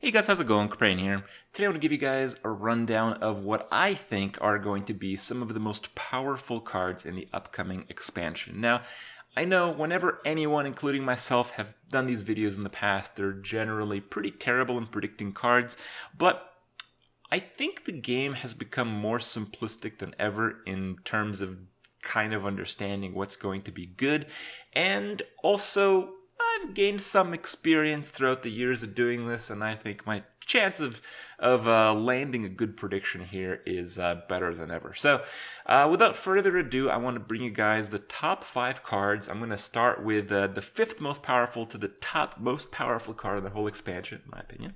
Hey guys, how's it going? Kripparrian here. Today I want to give you guys a rundown of what I think are going to be some of the most powerful cards in the upcoming expansion. Now, I know whenever anyone, including myself, have done these videos in the past, they're generally pretty terrible in predicting cards, but I think the game has become more simplistic than ever in terms of kind of understanding what's going to be good, and also I've gained some experience throughout the years of doing this, and I think my chance of landing a good prediction here is better than ever. So, without further ado, I want to bring you guys the top 5 cards. I'm going to start with the 5th most powerful to the top most powerful card in the whole expansion, in my opinion,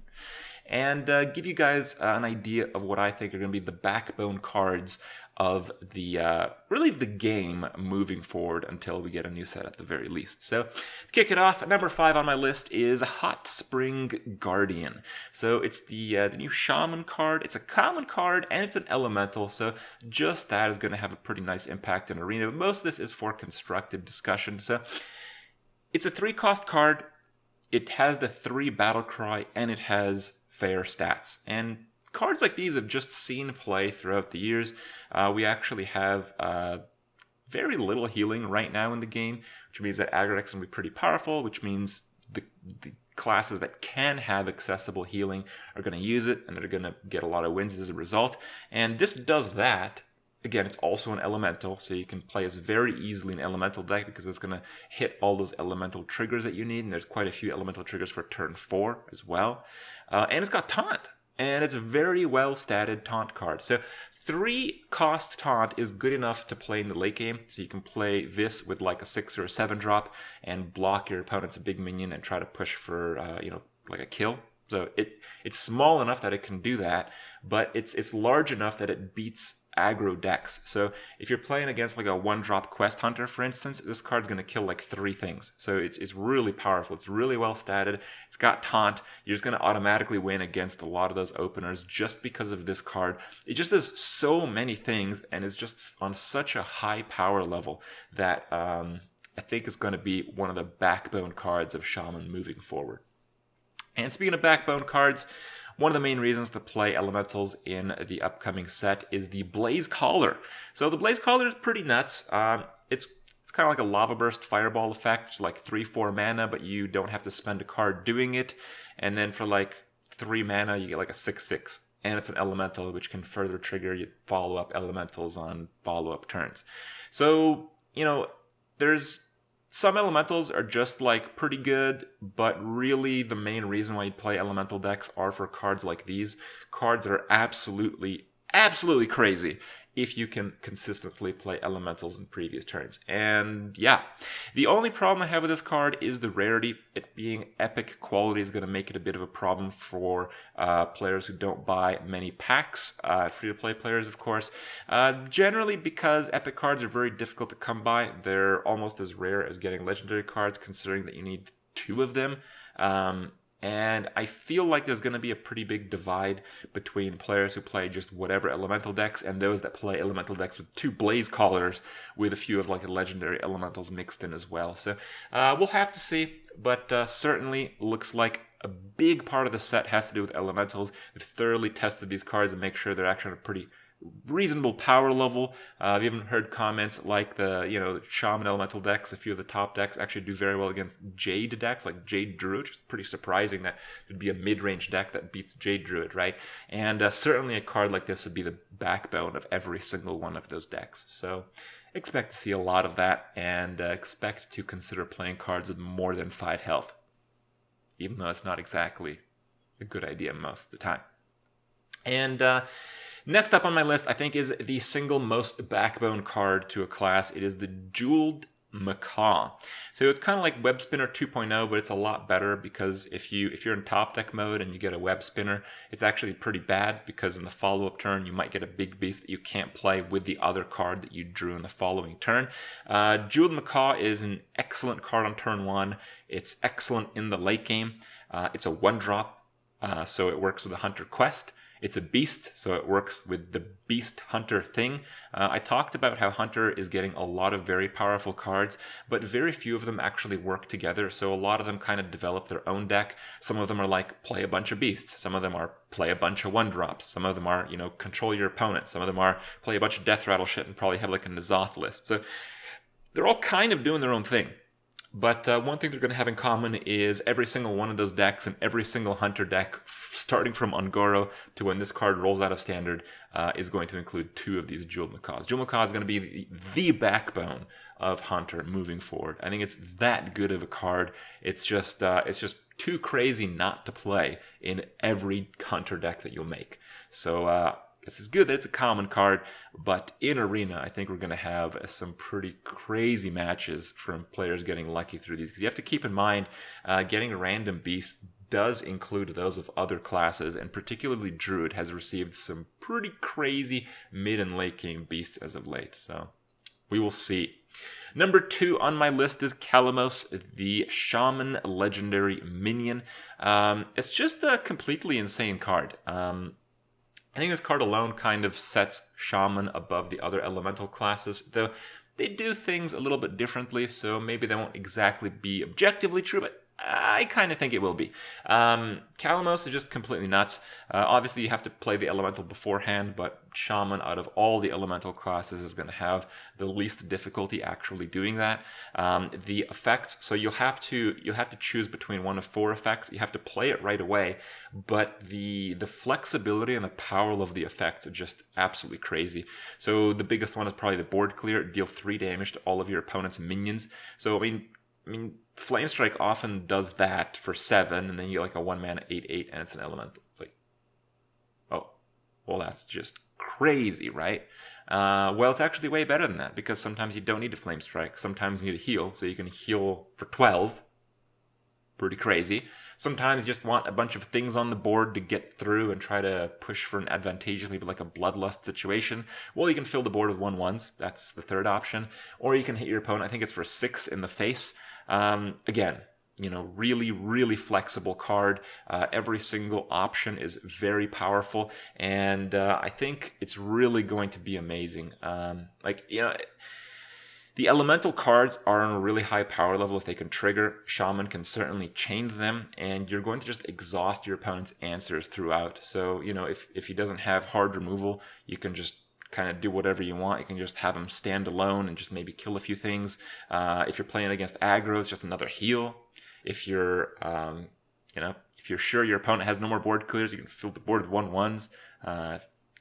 and give you guys an idea of what I think are going to be the backbone cards of the really the game moving forward until we get a new set at the very least. So to kick it off, number 5 on my list is Hot Spring Guardian. So it's the new Shaman card. It's a common card and it's an elemental, so just that is going to have a pretty nice impact in Arena, but most of this is for constructive discussion. So it's a 3-cost card. It has the 3 battle cry and it has fair stats, and cards like these have just seen play throughout the years. We actually have very little healing right now in the game, which means that aggro decks can be pretty powerful, which means the classes that can have accessible healing are going to use it, and they're going to get a lot of wins as a result. And this does that. Again, it's also an elemental, so you can play as very easily an elemental deck because it's going to hit all those elemental triggers that you need, and there's quite a few elemental triggers for turn 4 as well. And it's got taunt, and it's a very well statted taunt card. So 3-cost taunt is good enough to play in the late game, so you can play this with like a 6 or a 7 drop and block your opponent's big minion and try to push for like a kill. So it's small enough that it can do that, but it's large enough that it beats aggro decks. So if you're playing against like a 1-drop quest hunter, for instance, this card's going to kill like 3 things. So it's really powerful. It's really well statted. It's got taunt. You're just going to automatically win against a lot of those openers just because of this card. It just does so many things, and it's just on such a high power level that I think is going to be one of the backbone cards of Shaman moving forward. And speaking of backbone cards, one of the main reasons to play elementals in the upcoming set is the Blaze Caller. So the Blaze Caller is pretty nuts. It's kind of like a Lava Burst Fireball effect. It's like 3-4 mana, but you don't have to spend a card doing it. And then for like 3 mana, you get like a 6/6. And it's an elemental, which can further trigger your follow-up elementals on follow-up turns. So, there's some elementals are just like pretty good, but really the main reason why you play elemental decks are for cards like these. Cards that are absolutely crazy if you can consistently play elementals in previous turns. And yeah, the only problem I have with this card is the rarity. It being epic quality is going to make it a bit of a problem for players who don't buy many packs, free-to-play players, of course. Generally, because epic cards are very difficult to come by, they're almost as rare as getting legendary cards, considering that you need 2 of them. And I feel like there's going to be a pretty big divide between players who play just whatever elemental decks and those that play elemental decks with 2 Blaze Callers with a few of like the legendary elementals mixed in as well. So we'll have to see, but certainly looks like a big part of the set has to do with elementals. They've thoroughly tested these cards and make sure they're actually on a pretty reasonable power level. I've even heard comments like the Shaman elemental decks, a few of the top decks actually do very well against Jade decks, like Jade Druid, which is pretty surprising that it'd be a mid-range deck that beats Jade Druid, right? And certainly a card like this would be the backbone of every single one of those decks. So expect to see a lot of that, and expect to consider playing cards with more than 5 health, even though it's not exactly a good idea most of the time. And next up on my list, I think, is the single most backbone card to a class. It is the Duel Macaw. So it's kind of like Web Spinner 2.0, but it's a lot better because if you're in top deck mode and you get a Web Spinner, it's actually pretty bad because in the follow-up turn, you might get a big beast that you can't play with the other card that you drew in the following turn. Duel Macaw is an excellent card on turn 1. It's excellent in the late game. It's a 1-drop, so it works with a Hunter Quest. It's a beast, so it works with the beast hunter thing. I talked about how hunter is getting a lot of very powerful cards, but very few of them actually work together. So a lot of them kind of develop their own deck. Some of them are like play a bunch of beasts. Some of them are play a bunch of 1-drops. Some of them are, control your opponent. Some of them are play a bunch of death rattle shit and probably have like a N'Zoth list. So they're all kind of doing their own thing. But one thing they're going to have in common is every single one of those decks and every single hunter deck, starting from Un'Goro to when this card rolls out of standard, is going to include 2 of these Duel Macaws. Duel Macaw is going to be the backbone of hunter moving forward. I think it's that good of a card. It's just too crazy not to play in every hunter deck that you'll make. So this is good that it's a common card, but in Arena, I think we're going to have some pretty crazy matches from players getting lucky through these. Because you have to keep in mind, getting a random beast does include those of other classes, and particularly Druid has received some pretty crazy mid and late game beasts as of late. So we will see. Number 2 on my list is Calamos, the Shaman legendary minion. It's just a completely insane card. I think this card alone kind of sets Shaman above the other elemental classes, though they do things a little bit differently, so maybe they won't exactly be objectively true, but I kind of think it will be. Calamos is just completely nuts. Obviously, you have to play the elemental beforehand, but Shaman, out of all the elemental classes, is going to have the least difficulty actually doing that. The effects, so you'll have to choose between one of 4 effects. You have to play it right away, but the flexibility and the power of the effects are just absolutely crazy. So the biggest one is probably the board clear. Deal 3 damage to all of your opponent's minions. So I mean, Flame Strike often does that for 7, and then you get like a 1-mana 8/8, and it's an elemental. It's like, oh, well, that's just crazy, right? Well, it's actually way better than that, because sometimes you don't need a Flame Strike. Sometimes you need a heal, so you can heal for 12. Pretty crazy. Sometimes you just want a bunch of things on the board to get through and try to push for an advantageous, maybe like a Bloodlust situation. Well, you can fill the board with 1/1s. That's the third option. Or you can hit your opponent. I think it's for 6 in the face. Again, really, really flexible card. Every single option is very powerful. And I think it's really going to be amazing. The elemental cards are on a really high power level if they can trigger. Shaman can certainly chain them, and you're going to just exhaust your opponent's answers throughout. So, if he doesn't have hard removal, you can just kind of do whatever you want. You can just have him stand alone and just maybe kill a few things. If you're playing against aggro, it's just another heal. If you're, if you're sure your opponent has no more board clears, you can fill the board with 1/1s.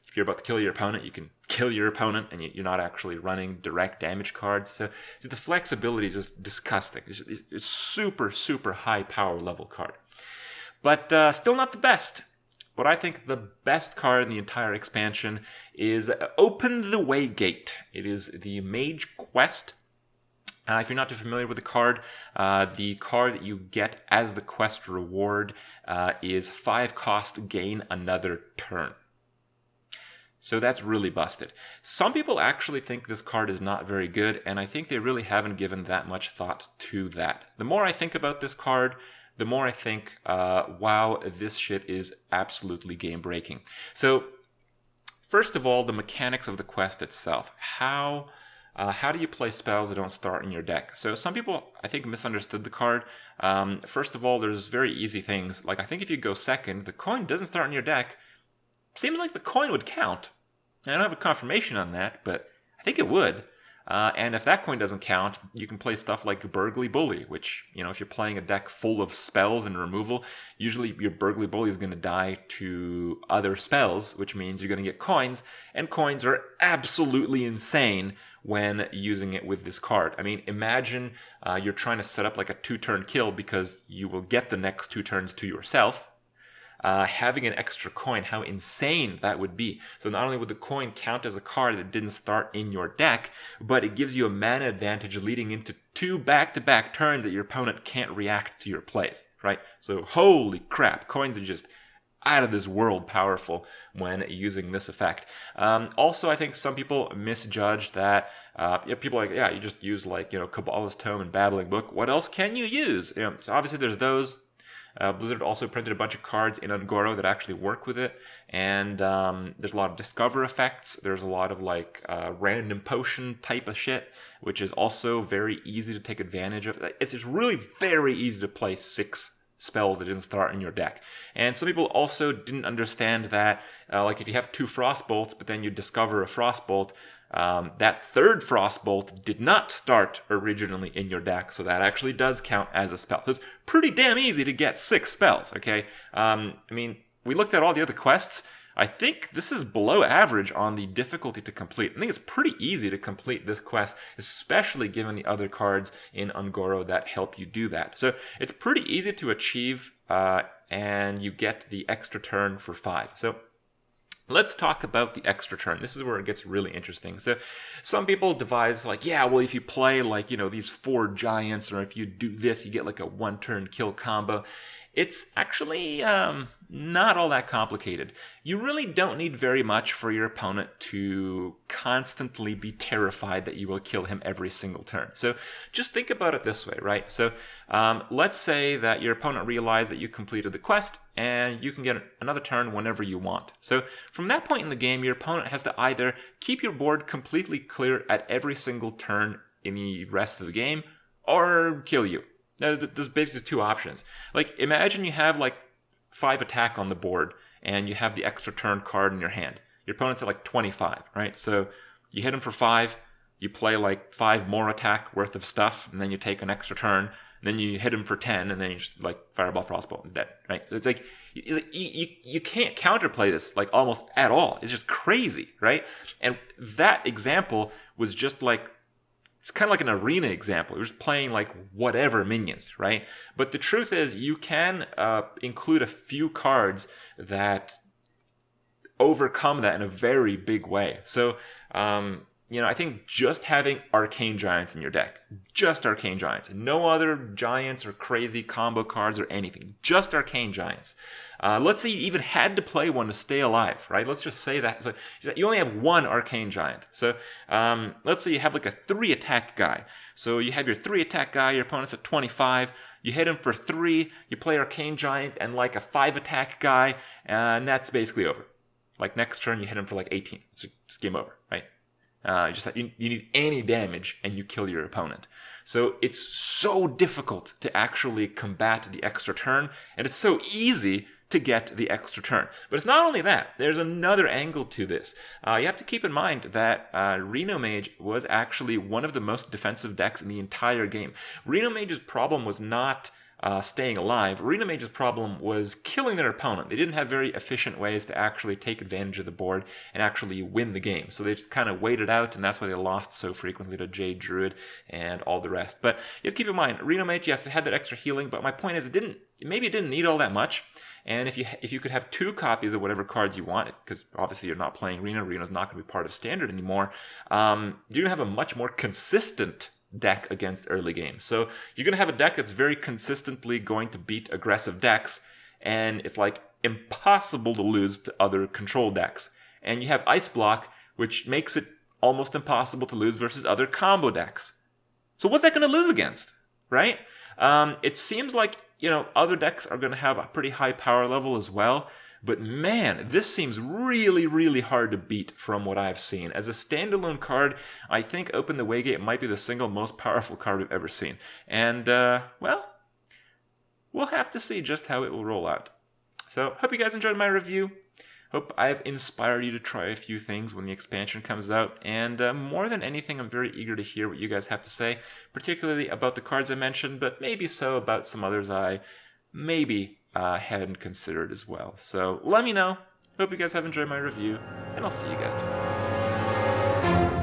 If you're about to kill your opponent, you can kill your opponent, and you're not actually running direct damage cards. So the flexibility is just disgusting. It's super, super high power level card. But still not the best. What I think the best card in the entire expansion is Open the Way Gate. It is the Mage Quest. If you're not too familiar with the card that you get as the quest reward is 5 cost, gain another turn. So that's really busted. Some people actually think this card is not very good, and I think they really haven't given that much thought to that. The more I think about this card, the more I think, wow, this shit is absolutely game-breaking. So, first of all, the mechanics of the quest itself. How do you play spells that don't start in your deck? So some people, I think, misunderstood the card. First of all, there's very easy things. Like, I think if you go second, the coin doesn't start in your deck. Seems like the coin would count. I don't have a confirmation on that, but I think it would. And if that coin doesn't count, you can play stuff like Burgly Bully, which, if you're playing a deck full of spells and removal, usually your Burgly Bully is going to die to other spells, which means you're going to get coins, and coins are absolutely insane when using it with this card. I mean, imagine you're trying to set up like a 2-turn kill because you will get the next 2 turns to yourself. Having an extra coin, how insane that would be. So not only would the coin count as a card that didn't start in your deck, but it gives you a mana advantage leading into 2 back-to-back turns that your opponent can't react to your plays, right? So holy crap, coins are just out of this world powerful when using this effect. Also, I think some people misjudge that. People are like, you just use Kabbalah's Tome and Babbling Book. What else can you use? So obviously there's those. Blizzard also printed a bunch of cards in Un'Goro that actually work with it, and there's a lot of discover effects. There's a lot of like random potion type of shit, which is also very easy to take advantage of. It's just really very easy to play 6 spells that didn't start in your deck. And some people also didn't understand that, like if you have 2 Frostbolts, but then you discover a Frostbolt, that third Frostbolt did not start originally in your deck, so that actually does count as a spell. So it's pretty damn easy to get 6 spells, okay? I mean, we looked at all the other quests. I think this is below average on the difficulty to complete. I think it's pretty easy to complete this quest, especially given the other cards in Un'Goro that help you do that. So it's pretty easy to achieve, and you get the extra turn for 5. So let's talk about the extra turn. This is where it gets really interesting. So some people devise like, yeah, well, if you play like, you know, these 4 giants, or if you do this, you get like a 1-turn kill combo. It's actually not all that complicated. You really don't need very much for your opponent to constantly be terrified that you will kill him every single turn. So just think about it this way, right? So let's say that your opponent realized that you completed the quest, and you can get another turn whenever you want. So from that point in the game, your opponent has to either keep your board completely clear at every single turn in the rest of the game, or kill you. Now, there's basically 2 options. Like, imagine you have like 5 attack on the board, and you have the extra turn card in your hand. Your opponent's at like 25, right? So you hit him for 5, you play like 5 more attack worth of stuff, and then you take an extra turn, and then you hit him for 10, and then you just like Fireball Frostbolt is dead, right? It's like you can't counterplay this like almost at all. It's just crazy, right? And that example was just like, it's kind of like an arena example. You're just playing like whatever minions, right? But the truth is, you can include a few cards that overcome that in a very big way. So, you know, I think just having Arcane Giants in your deck, just Arcane Giants, no other giants or crazy combo cards or anything, just Arcane Giants. Let's say you even had to play one to stay alive, right? Let's just say that. So you only have 1 Arcane Giant. So let's say you have like a 3 attack guy. So you have your 3 attack guy, your opponent's at 25, you hit him for 3, you play Arcane Giant and like a 5 attack guy, and that's basically over. Like next turn you hit him for like 18. It's game over, right? You need any damage and you kill your opponent. So it's so difficult to actually combat the extra turn, and it's so easy to get the extra turn. But it's not only that. There's another angle to this. You have to keep in mind that Reno Mage was actually one of the most defensive decks in the entire game. Reno Mage's problem was not staying alive. Reno Mage's problem was killing their opponent. They didn't have very efficient ways to actually take advantage of the board and actually win the game. So they just kind of waited out, and that's why they lost so frequently to Jade Druid and all the rest. But you have to keep in mind, Reno Mage, yes, it had that extra healing, but my point is maybe it didn't need all that much. And if you could have 2 copies of whatever cards you want, because obviously you're not playing Reno, Reno's not going to be part of Standard anymore, you're going to have a much more consistent deck against early game. So you're going to have a deck that's very consistently going to beat aggressive decks, and it's like impossible to lose to other control decks. And you have Ice Block, which makes it almost impossible to lose versus other combo decks. So what's that going to lose against, right? It seems like, you know, other decks are going to have a pretty high power level as well. But man, this seems really, really hard to beat from what I've seen. As a standalone card, I think Open the Waygate might be the single most powerful card we've ever seen. And, well, we'll have to see just how it will roll out. So, hope you guys enjoyed my review. Hope I've inspired you to try a few things when the expansion comes out. And more than anything, I'm very eager to hear what you guys have to say, particularly about the cards I mentioned, but maybe so about some others I maybe hadn't considered as well. So let me know. Hope you guys have enjoyed my review, and I'll see you guys tomorrow.